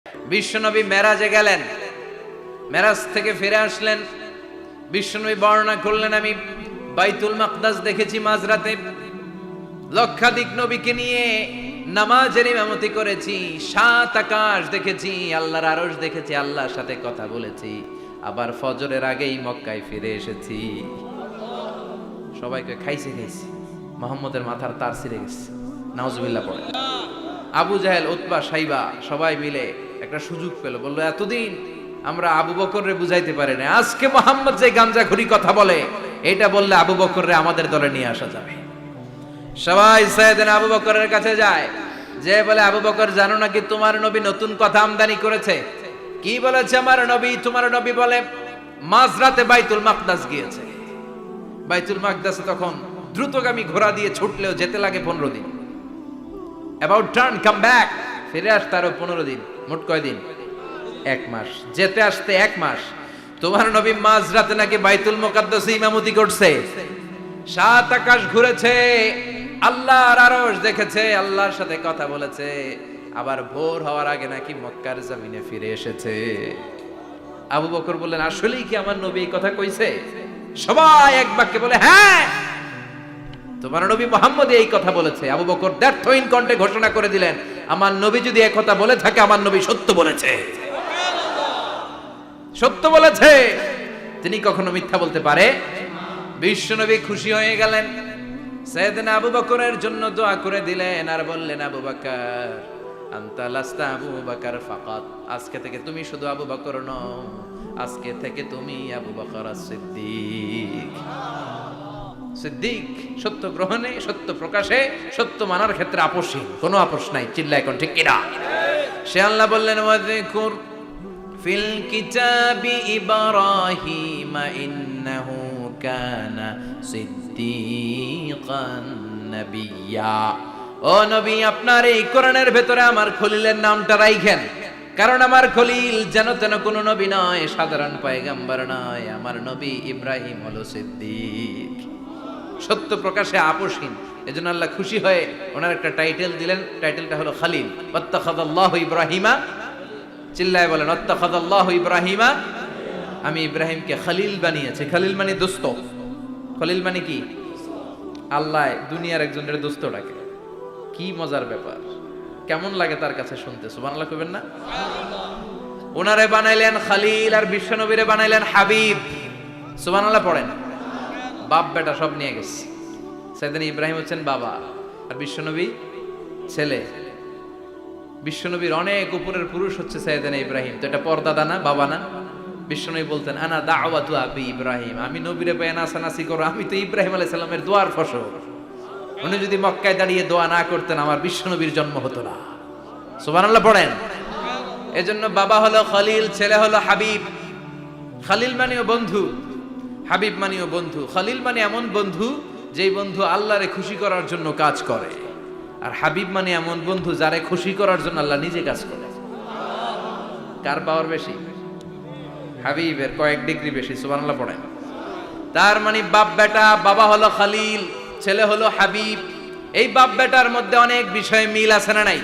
বিশ্বনবী মেরাজে গেলেন, মেরাজ থেকে ফিরে আসলেন। বিশ্বনবী বর্ণনা করলেন, আমি বাইতুল মাকদাস দেখেছি মাঝরাতে, লক্ষাধিক নবীকে নিয়ে নামাজের ইমামতি করেছি, 7 আকাশ দেখেছি, আল্লাহর আরশ দেখেছি, আল্লাহর সাথে কথা বলেছি, আবার ফজরের আগেই মক্কায় ফিরে এসেছি। সবাইকে খাইছে মোহাম্মদের মাথার তার ছিঁড়ে গেছে, নাউজুবিল্লাহ পড়ে। আবু জাহেল, উতবা, সাইবা সবাই মিলে একটা সুযোগ পেল, বললো এতদিন আমরা আবু বকররে বুঝাইতে পারি না, আজকে মোহাম্মদ যে গাঞ্জাখুরি কথা বলে এটা বললে আবু বকররে আমাদের দলে নিয়ে আসা যাবে। সবাই সাইয়েদনা আবু বকরের কাছে যায়, যে বলে আবু বকর জানো নাকি তোমার নবী নতুন কথা আমদানি করেছে? কি বলেছে আমার নবী? তোমার নবী বলে মাঝরাতে বাইতুল মাকদাস গিয়েছে। বাইতুল মাকদাসে তখন দ্রুতগামী ঘোড়া দিয়ে ছুটলেও যেতে লাগে 15 দিন। অ্যাবাউট টার্ন কাম ব্যাক, ফিরে আসতে আরো 15 দিন, মোট কয় দিন? 1 মাস, যেতে আসতে 1 মাস। তোমার নবী মাঝরাতে নাকি বাইতুল মুকাদ্দাসে ইমামতি করছে, 7 আকাশ ঘুরেছে, আল্লাহর আরশ দেখেছে, আল্লাহর সাথে কথা বলেছে, আবার ভোর হওয়ার আগে নাকি মক্কার জমিনে ফিরে এসেছে। আবু বকর বললেন, আসলেই কি আমার নবী এই কথা কইছে? সবাই এক বাক্যে বলে, হ্যাঁ তোমার নবী মুহাম্মদ এই কথা বলেছে। আবু বকর দ্ব্যর্থহীন কণ্ঠে ঘোষণা করে দিলেন, আমার নবী যদি এই কথা বলে থাকে, আমার নবী সত্য বলেছে, সত্য বলেছে, তিনি কখনো মিথ্যা বলতে পারে? বিশ্বনবী খুশি হয়ে গেলেন, সাইয়েদনা আবু বকরের জন্য দোয়া করে দিলেন, আর বললেন, আবু বকর আনতা লাস্তা আবু বকর ফাকাত, আজকে থেকে তুমি শুধু আবু বকর নও, আজকে থেকে তুমি আবু বকর as-সিদ্দিক। সিদ্দিক, সত্য গ্রহণে, সত্য প্রকাশে, সত্য মানার ক্ষেত্রে আপোষহীন, কোনো আপোষ নাই। চিল্লা এখন ঠিক কিনা? সে আল্লাহ বললেন, ওয়াযকুর ফিল কিতাবি ইব্রাহিম ইন্নাহু কানা সিদ্দিকান নাবিয়্যা। ও নবী, আপনার এই কোরআনের ভেতরে আমার খলিলের নামটা রাখেন, কারণ আমার খলিল যেন তেন কোন নবী নয়, সাধারণ পয়গম্বর নয়, আমার নবী ইব্রাহিম হলো সিদ্দিক, সত্য প্রকাশে আপোষহীন। এজন্য আল্লাহ খুশি হয়ে ওনার একটা টাইটেল দিলেন, টাইটেলটা হলো খলিল। ওয়াত্তাখাযাল্লাহু ইব্রাহিমা, চিল্লায় বলেন, ওয়াত্তাখাযাল্লাহু ইব্রাহিমা, আমি ইব্রাহিমকে খলিল বানিয়েছি। খলিল মানে দোস্ত। খলিল মানে কি? আল্লাহ দুনিয়ার একজনের দোস্ত ডাকে, কি মজার ব্যাপার, কেমন লাগে তার কাছে শুনতে? সুবহানাল্লাহ কইবেন না? ওনারে বানাইলেন খলিল, আর বিশ্বনবীরে বানাইলেন হাবিব। সুবহানাল্লাহ পড়েন। বাপ বেটা সব নিয়ে গেছে। সাইয়েদনা ইব্রাহিম হচ্ছেন বাবা, আর বিশ্বনবী ছেলে। বিশ্বনবীর অনেক উপরের পুরুষ হচ্ছে সাইয়েদনা ইব্রাহিম, তো এটা পরদাদা না, বাবা না? বিশ্বনবী বলতেন, আনা দাওয়াতু আবি ইব্রাহিম, আমি নবীরে পেয়ে নাসানাসি করো, আমি তো ইব্রাহিম আলাইহিস সালামের দোয়ার ফসল। উনি যদি মক্কায় দাঁড়িয়ে দোয়া না করতেন, আমার বিশ্বনবীর জন্ম হতো না। সুবহানাল্লাহ পড়েন। এজন্য বাবা হলো খলিল, ছেলে হলো হাবিব। খলিল মানেও বন্ধু, হাবিব মানেও বন্ধু। খলিল মানে এমন বন্ধু যেই বন্ধু আল্লাহরে খুশি করার জন্য কাজ করে, আর হাবিব মানে এমন বন্ধু যারে খুশি করার জন্য আল্লাহ নিজে কাজ করে। কার পাওয়ার বেশি? হাবিবের কয়েক ডিগ্রি বেশি। সুবহানাল্লাহ পড়েন। তার মানে বাপ বেটা, বাবা হলো খলিল, ছেলে হলো হাবিব। এই বাপ বেটার মধ্যে অনেক বিষয়ে মিল আছে না নাই?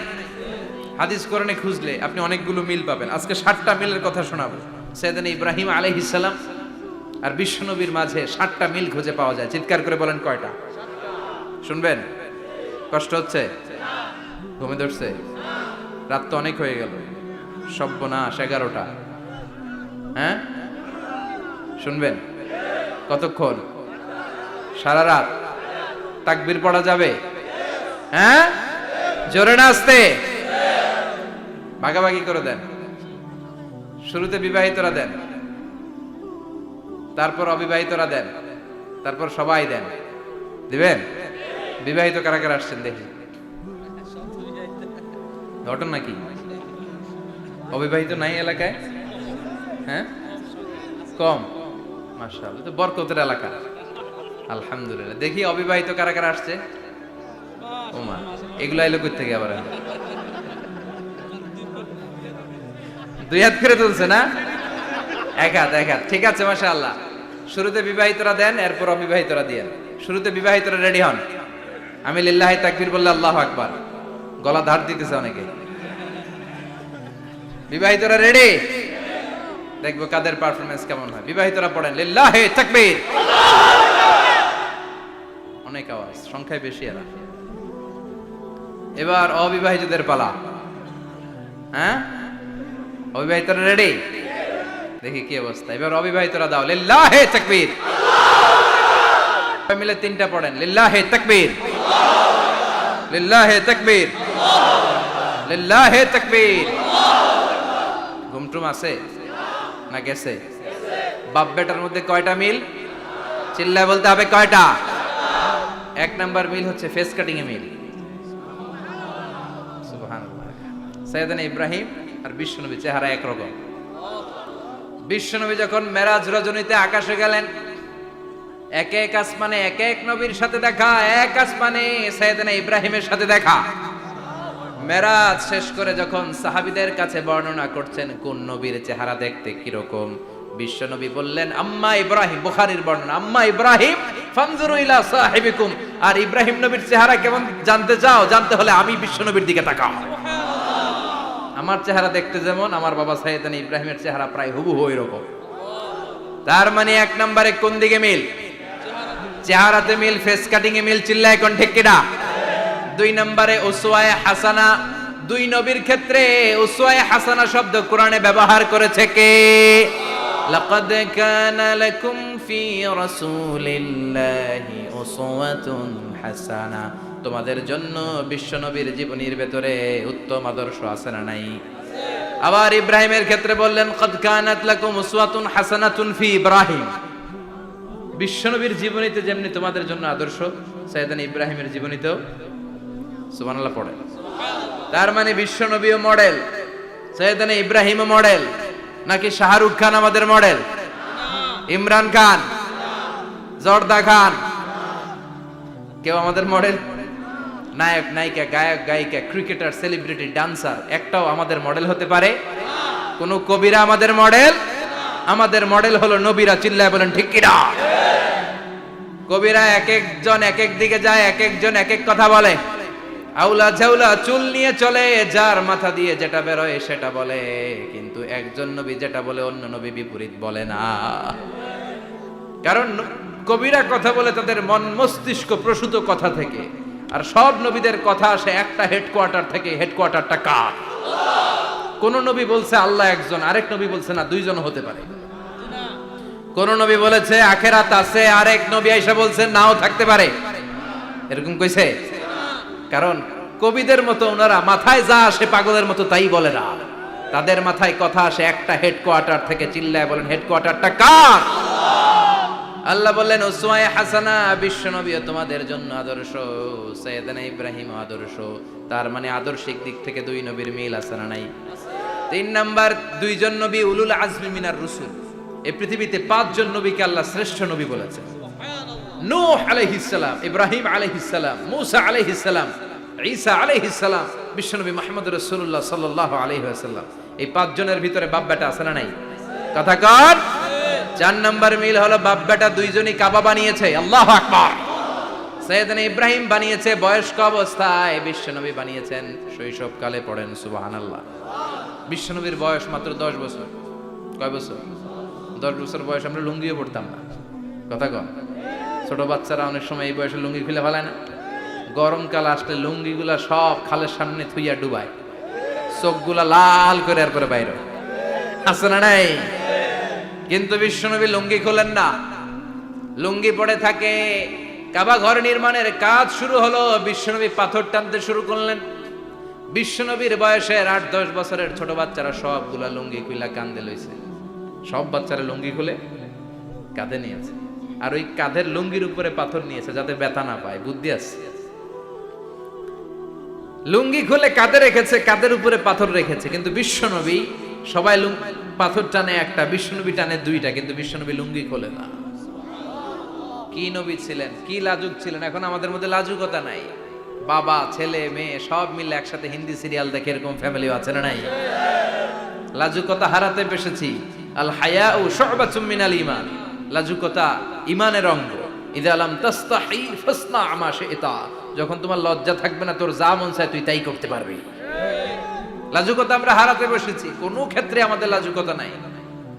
হাদিস কোরআনে খুঁজলে আপনি অনেকগুলো মিল পাবেন। আজকে 7টা মিলের কথা শোনাবো। সাইয়েদনা ইব্রাহিম আলাইহিস সালাম আর বিশ্বনবীর মাঝে 7টা মিল খুঁজে পাওয়া যায়। চিৎকার করে বলেন, কয়টা? শুনবেন? কষ্ট হচ্ছে? ঘুমে ধরছে? রাত তো অনেক হয়ে গেল, সর্বনাশ, 11টা। হ্যাঁ, শুনবেন? কতক্ষণ? সারা রাত? তাকবীর পড়া যাবে? হ্যাঁ, জোরে না আস্তে? ভাগাভাগি করে দেন। শুরুতে বিবাহিতরা দেন, তারপর অবিবাহিতরা দেন, তারপর সবাই দেন। দিবেন? বিবাহিত কারা কারা আসছেন দেখি? ঘটন নাকি? অবিবাহিত নাই এলাকায়? হ্যাঁ, কম। মাশাআল্লাহ, তো বরকতের এলাকা। আলহামদুলিল্লাহ। দেখি অবিবাহিত কারা কারা আসছে? ওমা, এগুলো আইলো কই থেকে আবার? 2 হাত করে তুলছে না? 1 হাত, 1 হাত। ঠিক আছে, মাশাআল্লাহ। শুরুতে বিবাহিতরা দেন, এরপর অবিবাহিতরা দিয়েন। শুরুতে বিবাহিতরা রেডি হন। আমি লিল্লাহি তাকবীর বললে আল্লাহু আকবার। গলা ধার দিতেছে অনেকে। বিবাহিতরা রেডি? দেখবো কাদের পারফরমেন্স কেমন হয়। বিবাহিতরা পড়েন লিল্লাহি তাকবীর। অনেক আওয়াজ, সংখ্যায় বেশি এরা। এবার অবিবাহিতদের পালা। হ্যাঁ, অবিবাহিতরা রেডি? দেখি কি অবস্থা। এবার অবিবাহিতরা দাও লিল্লাহি তাকবীর। মিলে তিনটা পড়েন লিল্লাহি তাকবীর, লিল্লাহি তাকবীর, লিল্লাহি তাকবীর। ঘুমটুম আছে না গেছে? বাপ বেটার মধ্যে কয়টা মিল? চিল্লায় বলতে হবে কয়টা? এক নাম্বার মিল হচ্ছে ফেস কাটিং এ মিল। সুবহানাল্লাহ। সাইয়েদনা ইব্রাহিম আর বিশ্বনবী চেহারা একরকম। বিশ্বনবী যখন মেরাজ রজনীতে আকাশে গেলেন, এক এক আসমানে এক এক নবীর সাথে দেখা, এক আসমানে সাইয়েদনা ইব্রাহিমের সাথে দেখা। মেরাজ শেষ করে যখন সাহাবীদের কাছে বর্ণনা করছেন কোন নবীর চেহারা দেখতে কিরকম, বিশ্বনবী বললেন আম্মা ইব্রাহিম, বুখারীর বর্ণনা, আম্মা ইব্রাহিম ফানজুরু ইলা সাহিবিকুম। আর ইব্রাহিম নবীর চেহারা কেমন জানতে চাও? জানতে হলে আমি বিশ্বনবীর দিকে তাকাও। আমার চেহারা দেখতে যেমন, আমার বাবা সাইয়েদনা ইব্রাহিমের চেহারা প্রায় হুবহু এরকম। তার মানে এক নম্বরে কোন দিকে মিল? চেহারাতে মিল, ফেস কাটিং এ মিল। চিল্লায় কোন ঠিক কিনা? দুই নম্বরে উসওয়ায়ে হাসানা। দুই নবীর ক্ষেত্রে উসওয়ায়ে হাসানা শব্দ কোরআনে ব্যবহার করেছে কে? লাকাদ কানা লাকুম ফি রাসূলিল্লাহি উসওয়াতুন হাসানা। তোমাদের জন্য বিশ্বনবীর জীবনীর ভেতরে উত্তম আদর্শ আছে না নাই? আবার ইব্রাহিমের ক্ষেত্রে বললেন কাদ কানাত লাকুম উসওয়াতুন হাসানাতুন ফি ইব্রাহিম। বিশ্বনবীর জীবনীতে যেমনি তোমাদের জন্য আদর্শ, সাইয়েদনা ইব্রাহিমের জীবনীতেও। সুবহানাল্লাহ পড়ে। তার মানে বিশ্বনবীও মডেল, সাইয়েদনা ইব্রাহিমও মডেল। নাকি শাহরুখ খান আমাদের মডেল? ইমরান খান, জর্দা খান, কেউ আমাদের মডেল? নায়ক নায়িকা, গায়ক গায়িকা, ক্রিকেটার, সেলিব্রিটি, ডান্সার একটাও আমাদের মডেল হতে পারে? কোন কবিরা আমাদের মডেল? আমাদের মডেল হলো নবীরা। চিল্লায় বলেন ঠিক কিনা? কবিরা এক একজন এক এক দিকে যায়, এক একজন এক এক কথা বলে। আউলা ঝাউলা চুল নিয়ে চলে, যার মাথা দিয়ে যেটা বেরোয় সেটা বলে। কিন্তু একজন নবী যেটা বলে অন্য নবী বিপরীত বলে না। কারণ কবিরা কথা বলে তাদের মন মস্তিষ্ক প্রসূত কথা থেকে, আর সব নবীদের কথা আসে একটা হেডকোয়ার্টার থেকে। হেডকোয়ার্টারটা কার? কোন নবী বলছে আল্লাহ একজন, আরেক নবী বলছে না দুইজন হতে পারে। কোন নবী বলেছে আখেরাত আছে, আরেক নবী আইসা বলছে নাও থাকতে পারে। এরকম কইছে? কারণ কবিদের মতো ওনারা মাথায় যা আসে পাগলের মতো তাই বলে না। তাদের মাথায় কথা আসে একটা হেডকোয়ার্টার থেকে। চিল্লায় বলেন হেডকোয়ার্টারটা কার? আল্লাহ বললেন উসওয়ায়ে হাসানা। বিশ্বনবীও তোমাদের জন্য আদর্শ, সাইয়েদনা ইব্রাহিম আদর্শ। তার মানে আদর্শিক দিক থেকে দুই নবীর মিল আছে না নাই? তিন নাম্বার, দুইজন নবী উলুল আজমি মিনার রুসুল। এই পৃথিবীতে পাঁচজন নবীকে আল্লাহ শ্রেষ্ঠ নবী বলেছেন। নূহ আলাইহিস সালাম, ইব্রাহিম আলাইহিস সালাম, মূসা আলাইহিস সালাম, ঈসা আলাইহিস সালাম, বিশ্বনবী মুহাম্মদ রাসূলুল্লাহ সাল্লাল্লাহু আলাইহি ওয়াসাল্লাম। এই পাঁচজনের ভিতরে বাপ বেটা আছে না নাই? কথা কর। চার নাম্বার মিল হলো বাপ বেটা দুইজনই কাবা বানিয়েছে। আল্লাহু আকবার। সাইয়েদনা ইব্রাহিম বানিয়েছে বয়স্ক অবস্থায়, বিশ্বনবী বানিয়েছেন শৈশবকালে। পড়েন সুবহানাল্লাহ। বিশ্বনবীর বয়স মাত্র 10 বছর। কয় বছর? 10 বছর বয়স আমরা লুঙ্গিও পড়তাম না। কথা কন। ছোট বাচ্চারা অনেক সময় এই বয়সে লুঙ্গি খুলে ফেলায় না? গরমকাল আসলে লুঙ্গিগুলা সব খালের সামনে থুইয়া ডুবায়, চোখগুলা লাল করে আর করে বাইরে আছে না নাই? কিন্তু বিশ্বনবী লুঙ্গি খোলেন না, লুঙ্গি পড়ে থাকে। কাবা ঘর নির্মাণের কাজ শুরু হলো, বিশ্বনবী পাথর টানতে শুরু করলেন। বিশ্বনবীর বয়সের 8-10 বছরের ছোট বাচ্চারা সবগুলা লুঙ্গি খুলে কাঁধে লইছে। সব বাচ্চারা লুঙ্গি খুলে কাঁধে নিয়েছে, আর ওই কাঁধের লুঙ্গির উপরে পাথর নিয়েছে যাতে ব্যথা না পায়। বুদ্ধি আছে। লুঙ্গি খুলে কাঁধে রেখেছে, কাঁধের উপরে পাথর রেখেছে। কিন্তু বিশ্বনবী, সবাই পাথর টানে একটা, বিশ্বনবী টানে দুইটা, কিন্তু বিশ্বনবী লুঙ্গি খোলে না। কি নবী ছিলেন, কি লাজুক ছিলেন। এখন আমাদের মধ্যে লাজুকতা নাই। বাবা ছেলে মেয়ে সব মিলে একসাথে হিন্দি সিরিয়াল দেখে, এরকম ফ্যামিলিও আছে না নাই? লাজুকতা হারাতে বসেছি। আল হায়াউ শু'বাতুম মিনাল ঈমান। লাজুকতা ঈমানের অঙ্গ। ইযা লাম তাস্তাহি ফাসনা মা শি'তা। যখন তোমার লজ্জা থাকবে না, তোর যা মন চায় তুই তাই করতে পারবি। লাজুকতা আমরা হারাতে বসেছি, কোনো ক্ষেত্রে আমাদের লাজুকতা নাই।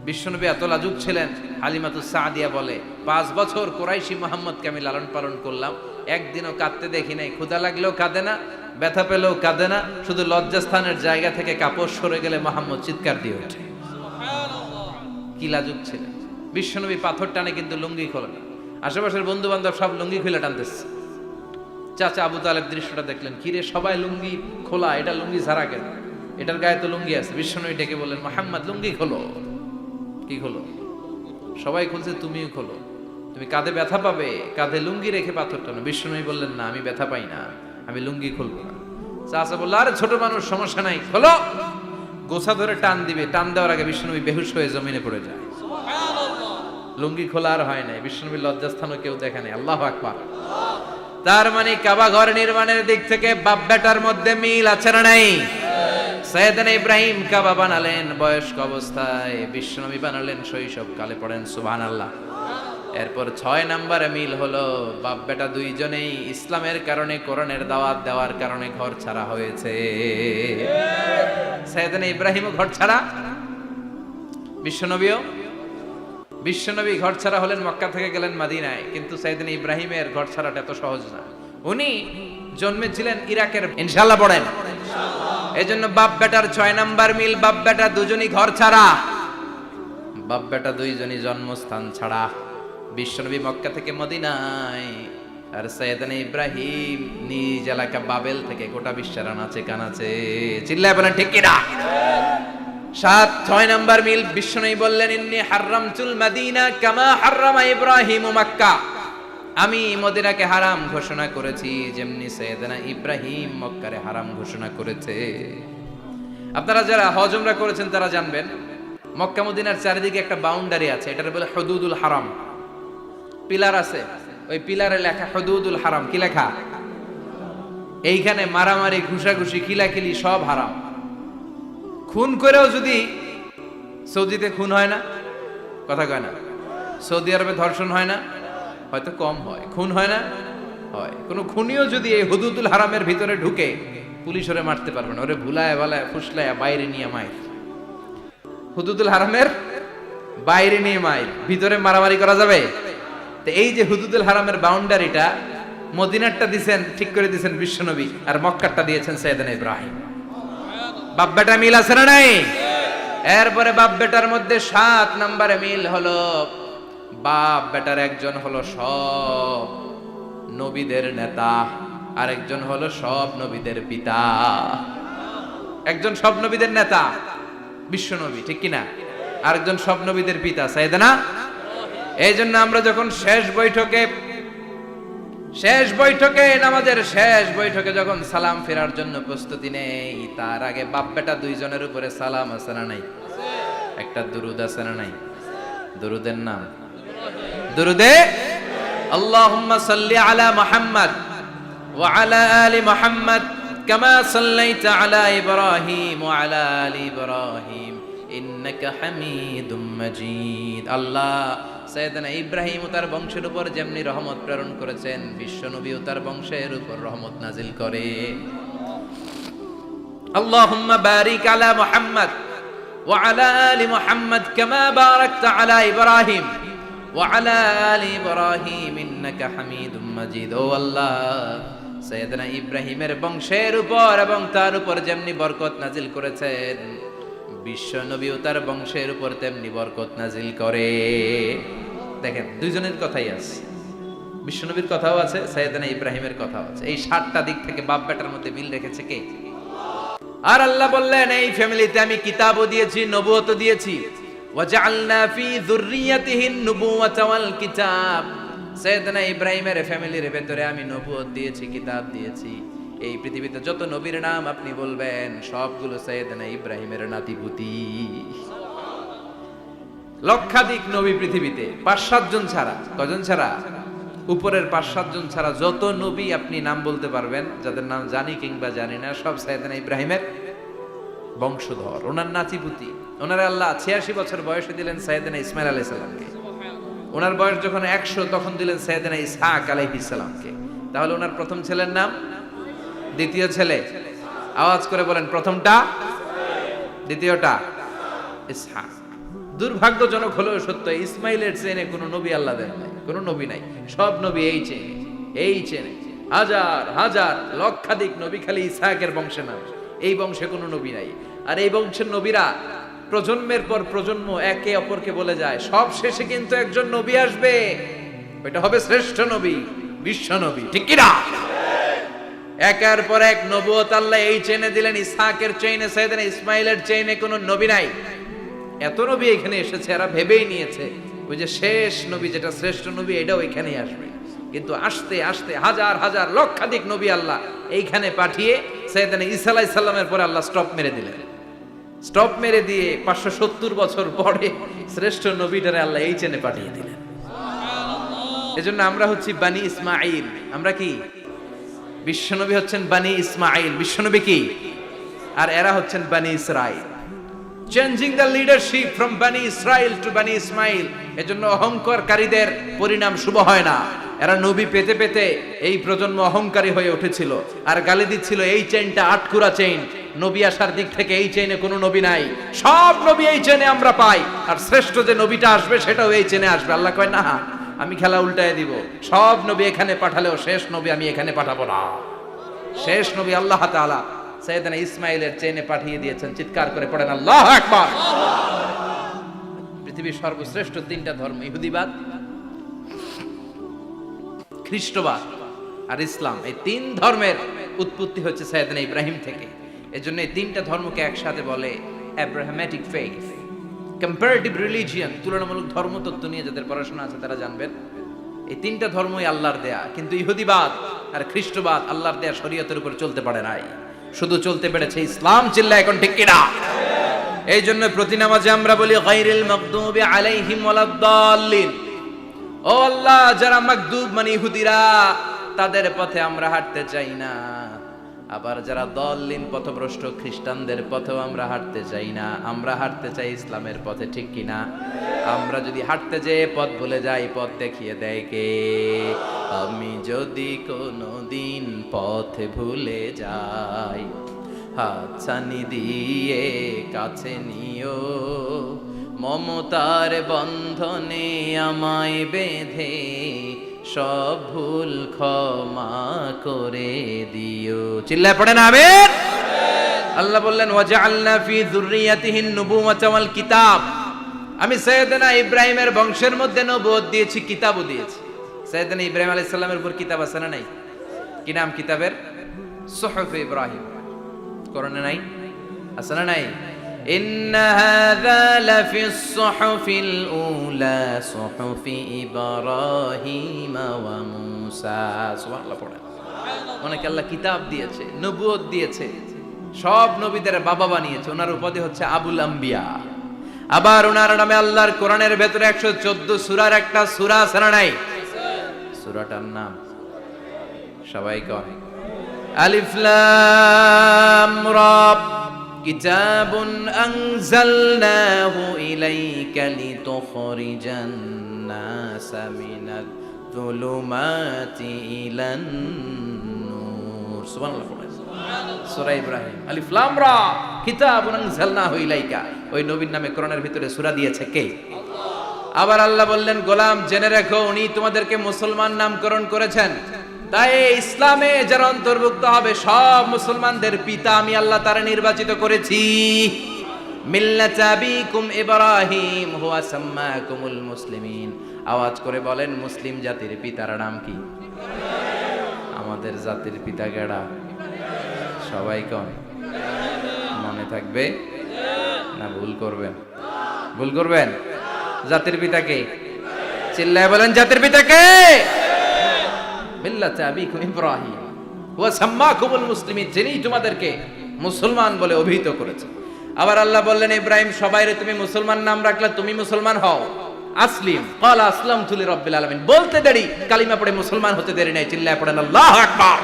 বিশ্বনবী এত লাজুক ছিলেন, হালিমাতুস সাদিয়া বলে 5 বছর কুরাইশি মুহাম্মদকে আমি লালন পালন করলাম, একদিনও কাঁদতে দেখি নাই। ক্ষুধা লাগলেও কাঁদে না, ব্যথা পেলেও কাঁদে না, শুধু লজ্জাস্থানের জায়গা থেকে কাপড় সরে গেলে মুহাম্মদ চিৎকার দিয়ে ওঠে। কি লাজুক ছিলেন বিশ্বনবী। পাথর টানে কিন্তু লুঙ্গি খোলে না। আশেপাশের বন্ধু বান্ধব সব লুঙ্গি খুলে টানতেছে। চাচা আবু তালেব দৃশ্যটা দেখলেন, কিরে সবাই লুঙ্গি খোলা, এটা লুঙ্গি ছাড়া কেন? এটার গায়ে তো লুঙ্গি আছে। বিশ্বনবী ডেকে বললেন, মুহাম্মদ লুঙ্গি খোলো। কি খোলো? সবাই খুলছে, তুমিও খোলো। তুমি কাঁধে ব্যথা পাবে, কাঁধে লুঙ্গি রেখে পাথর টানো। বিশ্বনবী বললেন, না আমি ব্যথা পাই না, আমি লুঙ্গি খুলবো না। চাচা বলল, আরে ছোট মানুষ, সমস্যা নাই, খোলো। গোছা ধরে টান দিবে, টান দেওয়ার আগে বিশ্বনবী বেহুশ হয়ে জমিনে পড়ে যায়। লুঙ্গি খোলা আর হয় নাই। বিশ্বনবীর লজ্জাস্থানও কেউ দেখে নাই। আল্লাহু আকবার। তার মানে কাবা ঘর নির্মাণের দিক থেকে বাপ বেটার মধ্যে মিল আছে না নাই? সাইয়েদনা ইব্রাহিম কাবা বানালেন বয়স্ক অবস্থায়, বিশ্বনবী বানালেন শৈশবকালে। পড়েন সুবহানাল্লাহ। এরপর 6 নম্বরে মিল হলো, বাপ বেটা দুইজনেই ইসলামের কারণে, কোরআনের দাওয়াত দেওয়ার কারণে ঘর ছাড়া হয়েছে। সাইয়েদনা ইব্রাহিমও ঘর ছাড়া, বিশ্বনবী ঘর ছাড়া হলেন, মক্কা থেকে গেলেন মদিনায়। কিন্তু সাইয়েদনা ইব্রাহিমের ঘর ছাড়াটা এত সহজ না। উনি জন্মেছিলেন ইরাকের। ইনশাআল্লাহ পড়েন। এজন্য বাপ বেটার 6 নাম্বার মিল, বাপ বেটা দুজনই ঘর ছাড়া, বাপ বেটা দুইজনই জন্মস্থান ছাড়া। বিশ্বনবী মক্কা থেকে মদিনায়, আর সাইয়েদনা ইব্রাহিম নিজ এলাকা বাবেল থেকে গোটা বিশ্বের আনাচে কানাচে। চিল্লায় বলেন ঠিক কিনা? 6 নাম্বার মিল, বিশ্বনবী বললেন, ইন্নী হারামতুল মদিনা কামা হারামা ইব্রাহিম মক্কা। আমি মদিনাকে হারাম ঘোষণা করেছি যেমনি সাইয়েদনা ইব্রাহিম মক্কারে হারাম ঘোষণা করেছে। আপনারা যারা হজ উমরা করেছেন তারা জানবেন, মক্কা মদিনার চারিদিকে একটা বাউন্ডারি আছে, এটার বলে হুদুদুল হারাম। পিলার আছে, ওই পিলারে লেখা হুদুদুল হারাম। কি লেখা? এইখানে মারামারি, ঘুষাঘুষি, কিলাকিলি সব হারাম। খুন করেও যদি, সৌদিতে খুন হয় না, কথা কয় না? সৌদি আরবে ধর্ষণ হয় না, হয়তো কম হয়, খুন হয় না, হয়। কোন খুনিও যদি এই হুদুদুল হারামের ভিতরে ঢুকে, পুলিশ ওরে মারতে পারবে না। ওরে ভুলায় ভালায় ফুসলায় বাইরে নিয়ে মাইর। হুদুদুল হারামের বাইরে নিয়ে মাইর, ভিতরে মারামারি করা যাবে? তো এই যে হুদুদুল হারামের বাউন্ডারিটা, মদিনারটা দিয়েছেন, ঠিক করে দিয়েছেন বিশ্বনবী, আর মক্কারটা দিয়েছেন সাইয়েদনা ইব্রাহিম। বাপ বেটা মিল আছে না নাই? এরপরে বাপ বেটার মধ্যে 7 নম্বরে মিল হলো, বাপ বেটার একজন হলো সব নবীদের নেতা, আর একজন হলো সব নবীদের পিতা। একজন সব নবীদের নেতা বিশ্বনবী, ঠিক কিনা? আরেকজন সব নবীদের পিতা সাইয়েদনা। এই জন্য আমরা যখন শেষ বৈঠকে নামাজের শেষ বৈঠকে যখন সালাম ফেরার জন্য প্রস্তুতি নেই, তার আগে বাপ বেটা দুইজনের উপরে সালাম আছে না নাই? একটা দুরুদ আছে না নাই? দুরুদের নাম দুরুদে আল্লাহুম্মা সাল্লি আলা মুহাম্মদ ওয়া আলা আলি মুহাম্মদ কামা সাল্লাইতা আলা ইব্রাহিম ওয়া আলা আলি ইব্রাহিম ইন্নাকা হামিদুম মাজিদ। আল্লাহ সাইয়েদনা ইব্রাহিম ও তার বংশের উপর যেমনি রহমত প্রেরণ করেছেন, বিশ্বনবী ও তার বংশের উপর রহমত নাজিল করে। আল্লাহুম্মা বারিক আলা মুহাম্মদ ওয়া আলা আলি মুহাম্মদ কামা বারাকতা আলা ইব্রাহিম ওয়া আলা আলি ইব্রাহিম ইন্নাকা হামিদুম মাজিদ। ও আল্লাহ, সাইয়েদনা ইব্রাহিমের বংশের উপর এবং তার উপর যেমনি বরকত নাজিল করেছেন, বিশ্বনবী ও তার বংশের উপর তেমনি বরকত নাজিল করে। দেখেন, দুইজনের কথাই আছে, বিশ্বনবীর কথাও আছে, সাইয়েদনা ইব্রাহিমের কথাও আছে। এই 7টা দিক থেকে বাপ বেটার মধ্যে মিল রেখেছে কে? আর আল্লাহ বললেন, এই ফ্যামিলিতে আমি কিতাবও দিয়েছি, নবুয়তও দিয়েছি। ওয়াজআলনা ফি যুররিয়াতিহিন নুবুওয়াতা ওয়াল কিতাব। সাইয়েদনা ইব্রাহিমের ফ্যামিলির ভেতরে আমি নবুয়ত দিয়েছি, কিতাব দিয়েছি। এই পৃথিবীতে যত নবীর নাম আপনি বলবেন, সবগুলো সাইয়েদনা ইব্রাহিমের নাতিপুতি। লক্ষাধিক নবী পৃথিবীতে, 5-7 জন ছাড়া। কজন ছাড়া? উপরের 5-7 জন ছাড়া যত নবী আপনি নাম বলতে পারবেন, যাদের নাম জানি কিংবা জানি না, সব সাইয়েদনা ইব্রাহিমের বংশধর, ওনার নাতিপুতি। ওনার আল্লাহ 86 বছর বয়সে দিলেন সাইয়েদনা ইসমাইল আলাইহিস সালামকে। ওনার বয়স যখন 100 তখন দিলেন সাইয়েদনা ইসহাক আলাইহিস সালামকে। তাহলে ওনার প্রথম ছেলের নাম, দ্বিতীয় ছেলে, আওয়াজ করে বলেন প্রথমটা দ্বিতীয়টা ইসহাক। দুর্ভাগ্যজনক হলেও সত্য, ইসমাইলের চেনে কোনো নবী আল্লাহ দেন নাই, কোনো নবী নাই। সব নবী এই চেনে হাজার হাজার লক্ষাধিক নবী খালি ইসহাকের বংশে নাম, এই বংশে কোনো নবী নাই। আর এই বংশের নবীরা প্রজন্মের পর প্রজন্ম একে অপরকে বলে যায়, সব শেষে কিন্তু একজন নবী আসবে, এটা হবে শ্রেষ্ঠ নবী, বিশ্ব নবী, ঠিক কি না? একের পর এক নবুয়ত আল্লাহ এই চেনে দিলেন। ইসহাকের চেইনে সাইয়েদনা ইসমাইলের চেইনে কোনো নবী নাই। এত নবী এখানে এসেছে, এরা ভেবেই নিয়েছে ওই যে শেষ নবী যেটা শ্রেষ্ঠ নবী এটাও এখানেই আসবে। কিন্তু আস্তে আস্তে হাজার হাজার লক্ষাধিক নবী আল্লাহ এইখানে পাঠিয়ে সাইয়েদনা ঈসা আলাইহিস সালামের পরে আল্লাহ স্টপ মেরে দিলেন। স্টপ মেরে দিয়ে 570 বছর পরে শ্রেষ্ঠ নবীটারে আল্লাহ এই চেনে পাঠিয়ে দিলেন। এজন্য আমরা হচ্ছি বানি ইসমাইল। আমরা কি? বিশ্বনবী হচ্ছেন বানি ইসমাইল, বিশ্বনবী কি? আর এরা হচ্ছেন বানি Israil. Changing the leadership from বানি ইসরাইল টু বানি ইসমাইল। এজন্য অহংকারকারীদের পরিণাম শুভ হয় না। এরা নবী পেতে পেতে এই প্রজন্ম অহংকারী হয়ে উঠেছিল আর গালি দিচ্ছিল এই চেইনটা আটকুরা চেইন, নবী আসার দিক থেকে এই চেইনে কোনো নবী নাই, সব নবী এই চেইনে আমরা পাই, আর শ্রেষ্ঠ যে নবীটা আসবে সেটাও এই চেইনে আসবে। আল্লাহ কয় না, আমি খেলা উল্টায় দিব, সব নবী এখানে পাঠালেও শেষ নবী আমি এখানে পাঠাবো না। শেষ নবী আল্লাহ তাআলা সাইয়েদনা ইসমাইলের চেইনে পাঠিয়ে দিয়েছেন। চিৎকার করে পড়েন আল্লাহু আকবার। পৃথিবীর সর্বশ্রেষ্ঠ তিনটা ধর্ম, ইহুদিবাদ, খ্রিস্টবাদ আর ইসলাম, এই তিন ধর্মের উৎপত্তি হচ্ছে সাইয়েদনা ইব্রাহিম থেকে। এজন্য এই তিনটা ধর্মকে একসাথে বলে আব্রাহামেটিক ফেইথ, কম্পারেটিভ রিলিজিয়ন। তুলনামূলক ধর্মতত্ত্ব নিয়ে যাদের পড়াশোনা আছে তারা জানবেন এই তিনটা ধর্মই আল্লাহর দেয়া। কিন্তু ইহুদিবাদ আর খ্রিস্টবাদ আল্লাহর দেয়া শরীয়তের উপর চলতে পারে নাই, শুধু চলতে পেরেছে ইসলাম। চিল্লা এখন ঠিক কিনা? এই জন্য প্রতি নামাজে আমরা বলি গায়রিল মাগদুবি আলাইহিম ওয়ালাদ-দাল্লিন। ও আল্লাহ, যারা মাগদুব মানে ইহুদিরা, তাদের পথে আমরা হাঁটতে চাই না। আবার যারা দল্লিন পথভ্রষ্ট খ্রিস্টানদের পথেও আমরা হাঁটতে চাই না। আমরা হাঁটতে চাই ইসলামের পথে, ঠিক কিনা? আমরা যদি হাঁটতে যেয়ে পথ ভুলে যাই, পথ দেখিয়ে দেয় কে? আমি যদি কোনোদিন পথ ভুলে যাই, হাতছানি দিয়ে কাছে নিও, মমতার বন্ধনে আমায় বেঁধে সব ভুল ক্ষমা করে দিও। চিল্লায় পড়েন আমিন। আল্লাহ বললেন ওয়াজআলনা ফি যুররিয়াতিহিন নুবুওয়াতা ওয়াল কিতাব। আমি সাইয়েদনা ইব্রাহিমের বংশের মধ্যে নবুয়ত দিয়েছি, কিতাবও দিয়েছি। সাইয়েদনা ইব্রাহিম আলাইহিস সালামের উপর কিতাব আছে না নাই? কি নাম কিতাবের? সুহুফ ইব্রাহিম। কোরআনে নাই? আছে না নাই? ইন্না হাযা লাফিস সুহুফিল উলা সুহুফি ইব্রাহিম ওয়া মূসা। সুবহানাল্লাহ পড়েন। অনেক আল্লাহ কিতাব দিয়েছে, নবুয়ত দিয়েছে, সব নবীদের বাবা বানিয়েছে। ওনার উপাধি হচ্ছে আবুল আম্বিয়া। আবার ওনার নামে আল্লাহর কোরআনের ভেতরে 114 সূরার একটা সূরা আছে না নাই? সূরাটার নাম সবাই কয় আলিফ লাম রা। কিতাবুন আনজালনাহু ইলাইকা লিতুখরিজান নাসা মিনাল যুলুমাতি ইলান নূর। সুবহানাল্লাহ। সূরা ইব্রাহিম আলিফ লাম রা কিতাবুন আনজালনাহু ইলাইকা। ওই নবীর নামে কোরআনের ভিতরে সূরা দিয়েছে কে? আল্লাহ। আবার আল্লাহ বললেন গোলাম জেনে রাখো উনি তোমাদেরকে মুসলমান নামকরণ করেছেন, তাই ইসলামে যারা অন্তর্ভুক্ত হবে সব মুসলমানদের পিতা আমি আল্লাহ তারা নির্বাচিত করেছি। মিল্লাত আবিকুম ইব্রাহিম হুয়া সাম্মাকুমুল মুসলিমিন। আওয়াজ করে বলেন মুসলিম জাতির পিতার নাম কি? আমাদের জাতির পিতা কেডা? সবাই কোন? মনে থাকবে না ভুল করবেন? ভুল করবেন? জাতির পিতা কে? চিল্লায় বলেন জাতির পিতা কে? মিল্লাত আবিকুম ইব্রাহিম ওয়া সাম্মাকুমুল মুসলিমিন, যিনি তোমাদেরকে মুসলমান বলে অভিহিত করেছে। আবার আল্লাহ বললেন ইব্রাহিম সবাইরে তুমি মুসলমান নাম রাখলে তুমি মুসলমান হও। আসলিম ক্বালা আসলামতু লিরাব্বিল আলামিন বলতে দেরি, কালিমা পড়ে মুসলমান হতে দেরি নাই। চিল্লায় পড়েন আল্লাহু আকবার।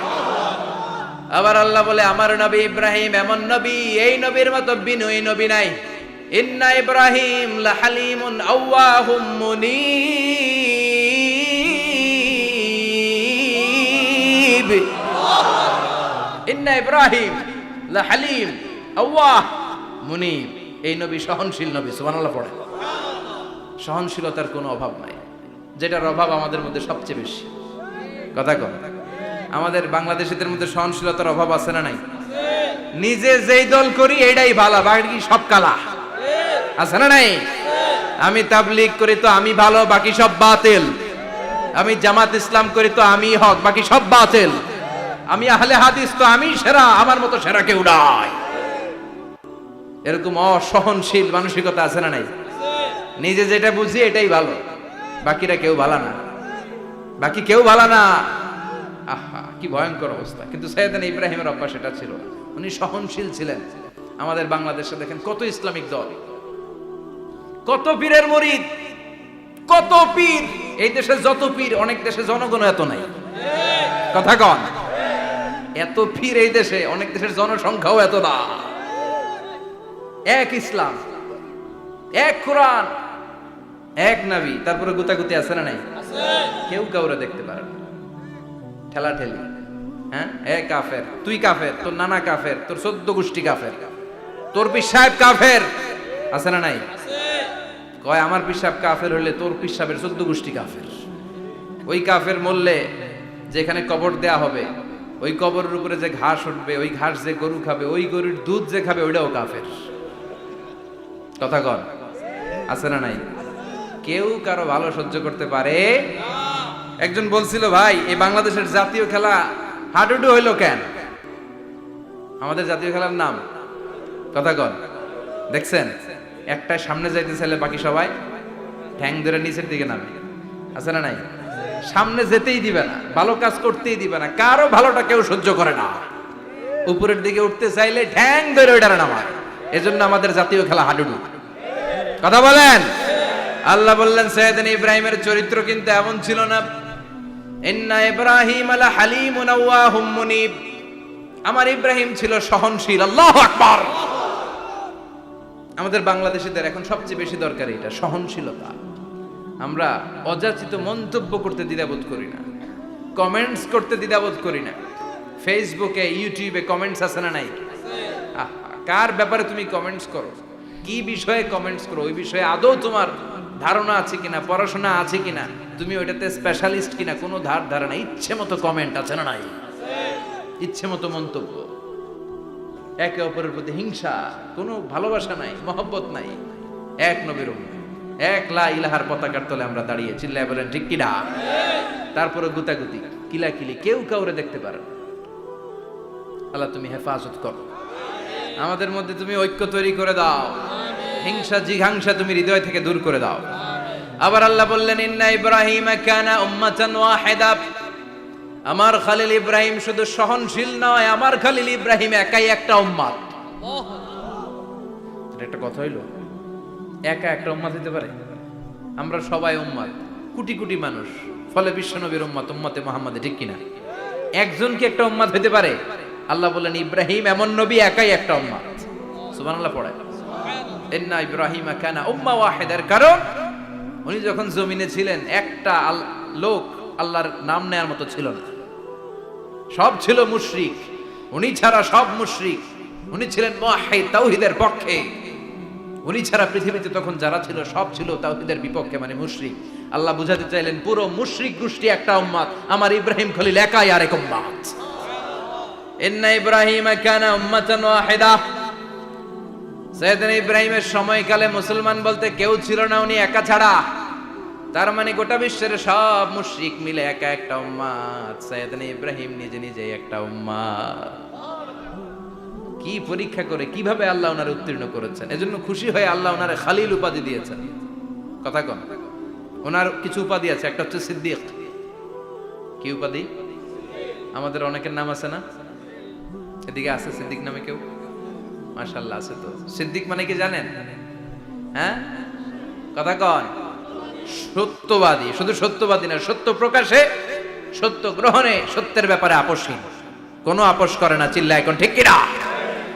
আবার আল্লাহ বলে আমার নবী ইব্রাহিম এমন নবী, এই নবীর মতো বিনয়ী নবী নাই। ইন্না ইব্রাহিম লাহালিমুন আওয়াহুম মুনীব। ইন্না ইব্রাহিম লাহালিম আওয়াহ মুনিব। এই নবী সহনশীল নবী, সুবহানাল্লাহ পড়ে। সহনশীলতার কোনো অভাব নাই, যেটার অভাব আমাদের মধ্যে সবচেয়ে বেশি। কথা কম। আমাদের বাংলাদেশিদের মধ্যে সহনশীলতার অভাব আছে না নাই? নিজে যেই দল করি এইটাই ভালো, বাকি সব কালা, আছে না নাই? আমি তাবলীগ করি তো আমি ভালো, বাকি সব বাতিল। আমি জামাত ইসলাম করি তো আমি হক, বাকি সব বাতিল। আমি আহলে হাদিস তো আমি সেরা, আমার মতো সেরা কেউ নাই। এরকম অসহনশীল মানসিকতা আছে না নাই? নিজে যেটা বুঝি এটাই ভালো, বাকিরা কেউ ভালো না, বাকি কেউ ভালো না। আহা, কি ভয়ঙ্কর অবস্থা। কিন্তু সাইয়েদনা ইব্রাহিমের অভ্যাস এটা ছিল না, উনি সহনশীল ছিলেন। আমাদের বাংলাদেশে দেখেন কত ইসলামিক দল, কত পীরের মুরিদ, কত পীর। এই দেশে যত পীর, অনেক দেশে জনগণ এত নাই। কথা কন। এত পীর এই দেশে, অনেক দেশের জনসংখ্যাও এত না। এক ইসলাম, এক কোরআন, এক নবী, তারপরে গুতাগুতি আছে না নাই? কেউ কাউরে দেখতে পারে না, ঠেলা ঠেলি। হ্যাঁ, এ কাফের, তুই কাফের, তোর নানা কাফের, তোর 14 গোষ্ঠী কাফের, তোর পীর সাহেব কাফের, আছে না নাই? কয় আমার পীর সাহেব কাফের হলে তোর পীর সাহেবের 14 গোষ্ঠী কাফের। ওই কাফের মরলে যেখানে কবর দেয়া হবে, ওই কবরের উপরে যে ঘাস উঠবে, ওই ঘাস যে গরু খাবে, ওই গরুর দুধ যে খাবে, ওইটাও কাফের। কথা কন, আছে না নাই? কেউ কারো ভালো সহ্য করতে পারে। একজন বলছিল, ভাই এই বাংলাদেশের জাতীয় খেলা হাডুডু হইলো কেন? আমাদের জাতীয় খেলার নাম, কথা কন, দেখছেন? একটা সামনে যাইতে চাইলে বাকি সবাই ঠ্যাং ধরে নিচের দিকে নামে, আছে না নাই? সামনে যেতেই দিবে না, ভালো কাজ করতেই দিবে না, কারো ভালোটা কেউ সহ্য করে না। উপরের দিকে উঠতে চাইলে ঠ্যাং ধরে ওইটারে নামায়। এজন্য আমাদের জাতীয় খেলা হাডুডু। কথা বলেন। আল্লাহ বললেন সাইয়েদনা ইব্রাহিমের চরিত্র কিন্তু এমন ছিল না। ইন্না ইব্রাহিম আলা হালিমুন আওয়াহুম মুনিব। আমার ইব্রাহিম ছিল সহনশীল। আল্লাহু আকবার। আমাদের বাংলাদেশীদের এখন সবচেয়ে বেশি দরকার এটা, সহনশীলতা। আমরা অযাচিত মন্তব্য করতে দ্বিধাবোধ করি না, কমেন্টস করতে দ্বিধাবোধ করি না। ফেসবুকে, ইউটিউবে কমেন্টস আছে না নাই? কার ব্যাপারে তুমি কমেন্টস করো, কি বিষয়ে কমেন্টস করো, ওই বিষয়ে আদৌ তোমার ধারণা আছে কিনা, পড়াশোনা আছে কিনা, তুমি ওইটাতে স্পেশালিস্ট কিনা, কোনো ধারণা। ইচ্ছে মতো কমেন্ট আছে না নাই? ইচ্ছে মতো মন্তব্য, একে অপরের প্রতি হিংসা, কোনো ভালোবাসা নাই, মহব্বত নাই। এক নবীর উম্মত, এক লা ইলাহার পতাকার তলে আমরা দাঁড়িয়ে, চিল্লায় বলেন ঠিক কিনা? তারপরে গুতাগুতি, কিলাকিলি, কেউ কাউরে দেখতে পারে না। আল্লাহ তুমি হেফাজত করো, আমাদের মধ্যে তুমি ঐক্য তৈরি করে দাও, হিংসা জিঘাংসা তুমি হৃদয় থেকে দূর করে দাও। আবার আল্লাহ বললেন ইন্না ইব্রাহিম কানা উম্মাতান ওয়াহিদা। আমার খলিল ইব্রাহিম শুধু সহনশীল নয়, আমার খলিল ইব্রাহিম একাই একটা উম্মত। এটা একটা কথা হইলো, একা একটা উম্মত হতে পারে? আমরা সবাই উম্মত, কোটি কোটি মানুষ, ফলে বিশ্ব নবীর উম্মত, উম্মতে মুহাম্মাদে, ঠিক কিনা? একজন কি একটা উম্মত হতে পারে? আল্লাহ বললেন ইব্রাহিম এমন নবী, একাই একটা উম্মত। সুবহানাল্লাহ পড়ে। ইন্না ইব্রাহিম কানা উম্মাহ ওয়াহিদার কারণ উনি যখন জমিনে ছিলেন একটা লোক আল্লাহর নাম নেয়ার মতো ছিল না, সব ছিল মুশরিক। উনি ছাড়া সব মুশরিক। উনি ছিলেন মুওয়াহহিদ, তাওহীদের পক্ষে। উনি ছাড়া পৃথিবীতে তখন যারা ছিল সব ছিল তাওহীদের বিপক্ষে, মানে মুশরিক। আল্লাহ বুঝাতে চাইলেন পুরো মুশরিক গোষ্ঠী একটা উম্মত, আমার ইব্রাহিম খলিল একাই আরেক উম্মত। ইন্না ইব্রাহিম কানা উম্মাতান ওয়াহিদা। সাইয়েদনা ইব্রাহিমের সময়কালে মুসলমান বলতে কেউ ছিল না, উনি একা ছাড়া। তার মানে গোটা বিশ্বের সব মুশরিক মিলে একা একটা উম্মত, সাইয়েদনা ইব্রাহিম নিজে নিজেই একটা উম্মত। কি পরীক্ষা করে, কিভাবে আল্লাহ ওনারে উত্তীর্ণ করেছেন। এজন্য খুশি হয়ে আল্লাহ ওনারে খালিল উপাধি দিয়েছেন। কথা কন। ওনার কিছু উপাধি আছে, একটা হচ্ছে সিদ্দিক। কি উপাধি? আমাদের অনেকের নাম আছে না? এদিকে আছে সিদ্দিক নামে কেউ? মাশাআল্লাহ আছে তো। সিদ্দিক মানে কি জানেন? হ্যাঁ, কথা কন। সত্যবাদী। শুধু সত্যবাদী না, সত্য প্রকাশে, সত্য গ্রহণে, সত্যের ব্যাপারে আপোষহীন, কোনো আপোষ করে না। চিল্লায় এখন ঠিক কিনা?